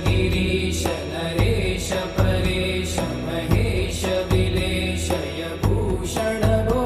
गिरीश नरेश परेश महेश विलेशय भूषण भो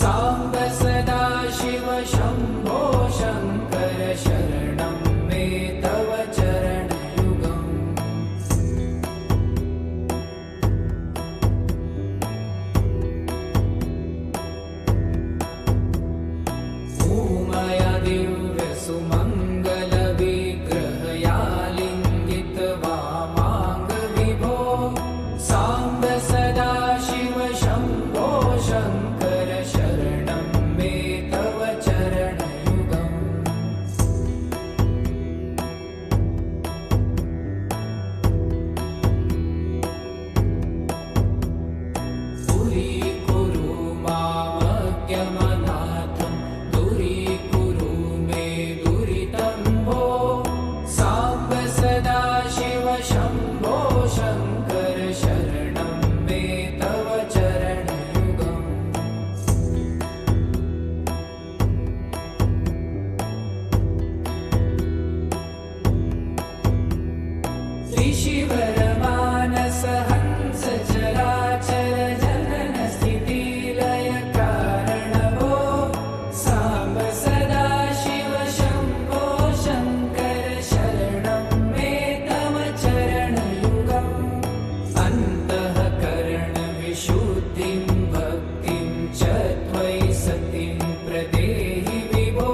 साम्ब सदा शिव शम्भो शङ्कर शरणं मे तव चरणयुगम् उमया दिव्य सुमङ्गल विग्रहया लिङ्गित वामाङ्ग विभो साम्ब सदा शिव शम्भो शङ्कर शरणं मे तव चरणयुगम् दूरीकुरु मामज्ञमनाथं दूरीकुरु मे दुरितं भो साम्ब सदा शिव शम्भो शङ्कर शरणं मे तव चरणयुगम् ऋषिवरमानस हंस चराचर जनन स्थिति लय कारण भो साम्ब सदा शिव शम्भो शङ्कर शरणं मे तव चरणयुगम् अन्तःकरण विशुद्धिं भक्तिं च त्वयि सतिं प्रदेहि विभो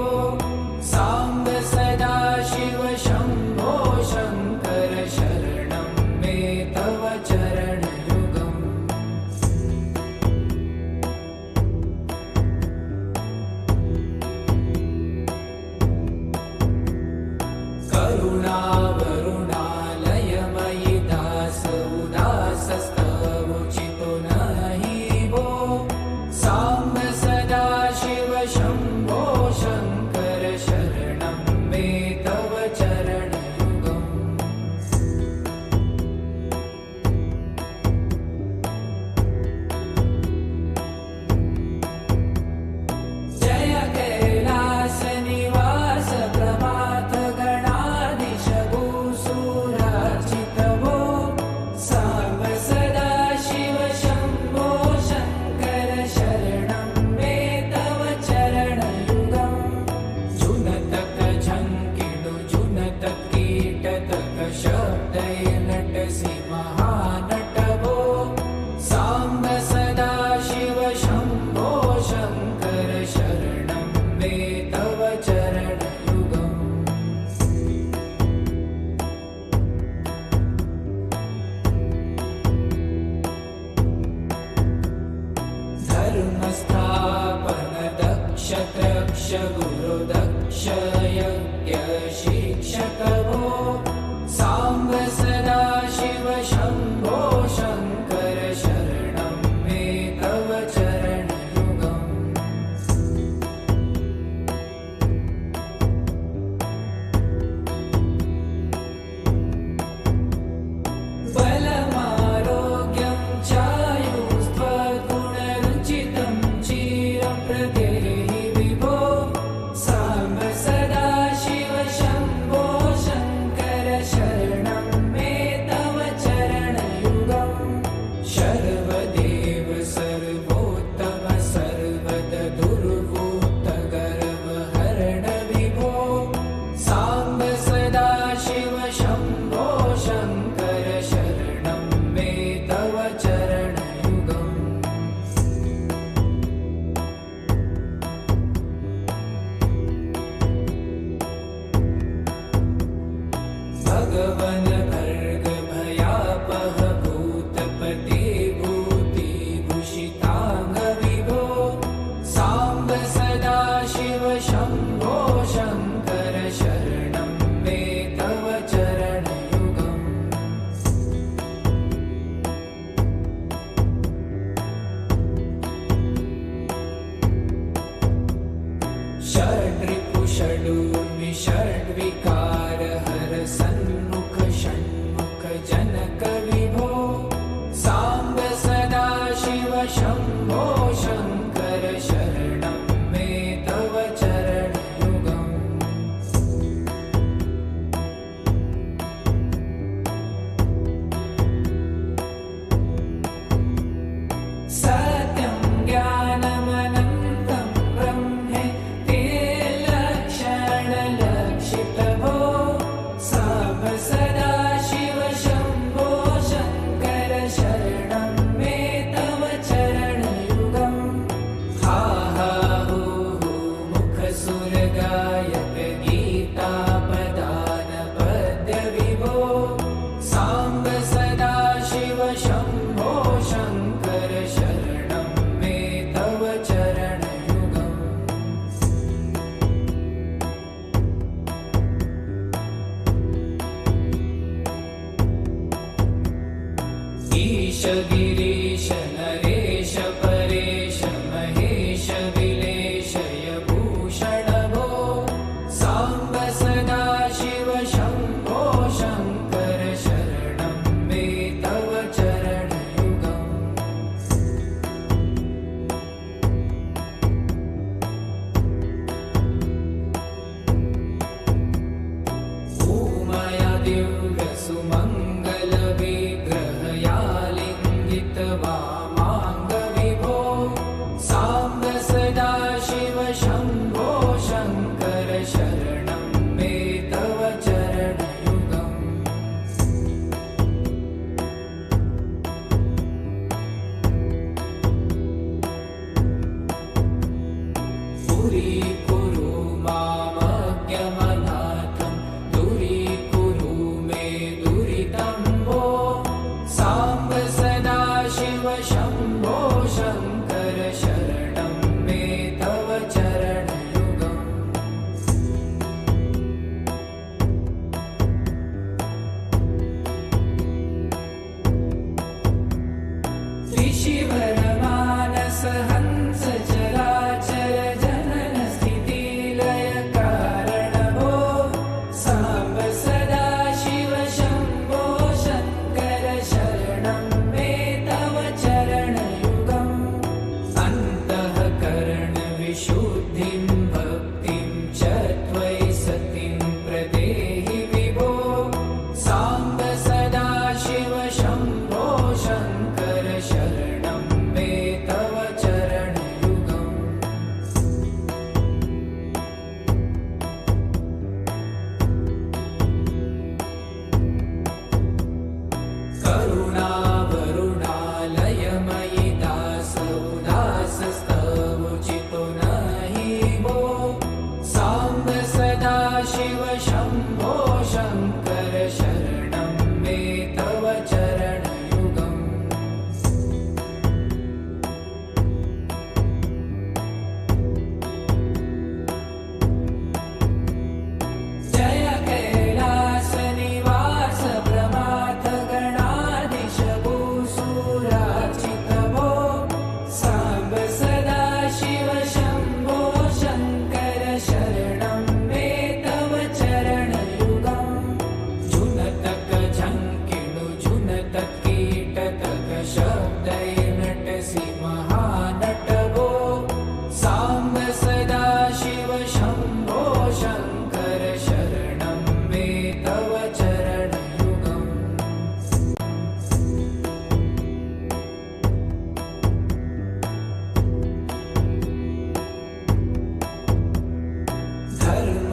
साम्ब सदा शिव शम्भो शङ्कर शरणं मे तव चरणयुगम् करुणावरुणालयमयि दास उदासस्तवोचितो नहि भो साम्ब सदा शिव शम्भो शङ्कर शरणं मे तव चरणयुगम् जय कैलास निवास प्रभात गणाधीश भूसुरार्चित भो साम्ब सदा शिव शम्भो शङ्कर शरणं मे तव चरणयुगम् जुनतक झङ्किणु जुनतक कीटतक शब्दै नटसि महानट भो साम्ब सदा शिव शम्भो शङ्कर शरणं मे तव चरणयुगम् धर्मस्थापन दक्ष त्रक्ष गुरु दक्ष यज्ञ शिक्षक भो साम्ब सदा शिव शम्भो शङ्कर शरणं मे तव चरणयुगम् बलमारोग्यं चायुस्त्वगुणरुचितं चिरं प्रदेहि विभो साम्ब सदा शिव शम्भो शङ्कर शरणं मे तव चरणयुगम् शर्वदेव सर्वोत्तम सर्वद दुर्भूत गर्वहरण विभो साम्ब सदा शिव शम्भो शङ्कर शरणं मे तव चरणयुगम् भगवन् भर्ग भयापह भूतपते भूतिभूषिताङ्ग विभो साम्ब सदा शिव शम्भो शङ्कर शरणं मे तव चरणयुगम् षड्रिपुषडूर्मि षड्विकार हर सन्मुख षण्मुख जनक विभो साम्ब सदा शिव शम्भो शङ्कर शरणं मे तव चरणयुगम् गिरीश नरेश परेश महेश विलेशय भूषण भो साम्ब सदा शिव शम्भो शङ्कर शरणं मे तव चरणयुगम् भूमया दिव्य सुमङ्गल विग्रहया लिङ्गित वामाङ्ग विभो साम्ब सदा शिव शम्भो शङ्कर शरणं मे तव चरणयुगम् पुरीकुरु मामज्ञमनाथं दूरीकुरु मे दुरितं भो साम्ब सदा शिव शम्भो शङ्कर शरणं मे तव चरणयुगम् ऋषिवरमानस हंस चराचर जनन स्थिति लय कारण भो साम्ब सदा शिव शम्भो शङ्कर शरणं मे तव चरणयुगम् अन्तःकरण विशुद्धिं भक्तिं च त्वयि सतिं प्रदेहि विभो साम्ब सदा शिव शम्भो शङ्कर शरणं मे तव चरणयुगम् करुणावरुणालयमयि दासोदासस्तवोचितो नहि भो साम्ब सदा शिव शम्भो शङ्कर शरणं मे तव चरणयुगम् जय कैलासनिवास प्रमाथ गणाधीश भूसुरार्चित भो साम्ब सदा शिव शम्भो शङ्कर शरणं मे तव चरणयुगम् झुनतक झङ्किणु झुनतक कीटतक शब्दैर्नटसि महानट भो साम्ब सदा शिव शम्भो शङ्कर शरणं मे तव चरणयुगम्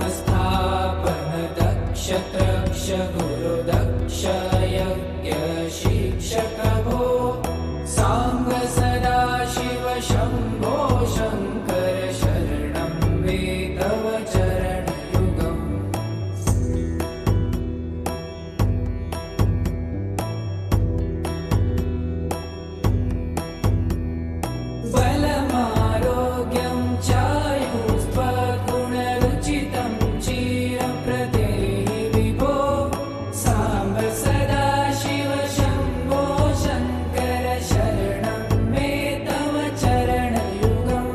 धर्मस्थापन दक्ष त्रक्ष गुरुदक्ष यज्ञ शिक्षक भो साम्ब सदा शिव शम्भो शङ्कर शरणं मे तव चरणयुगम् बलमारोग्यं चायुस्त्वगुणरुचितं चिरप्रदेहि विभो साम्ब सदा शिव शम्भो शङ्कर शरणं मे तव चरणयुगम्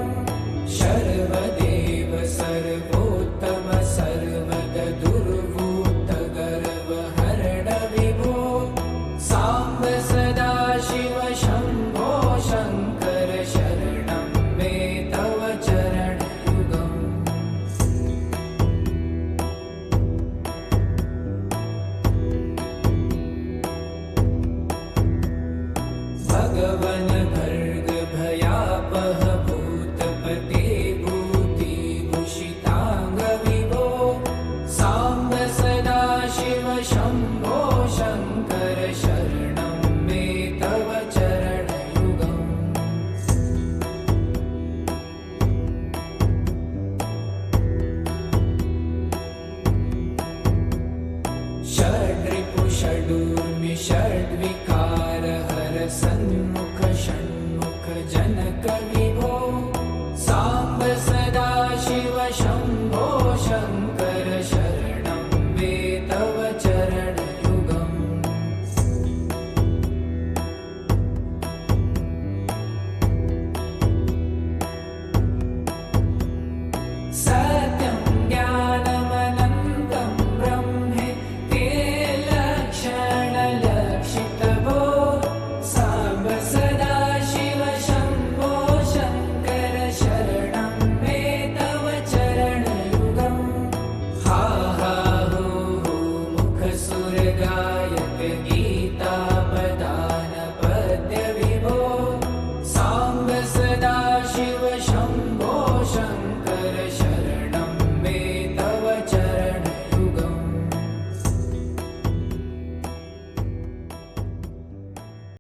शम्भो शङ्कर शम्भो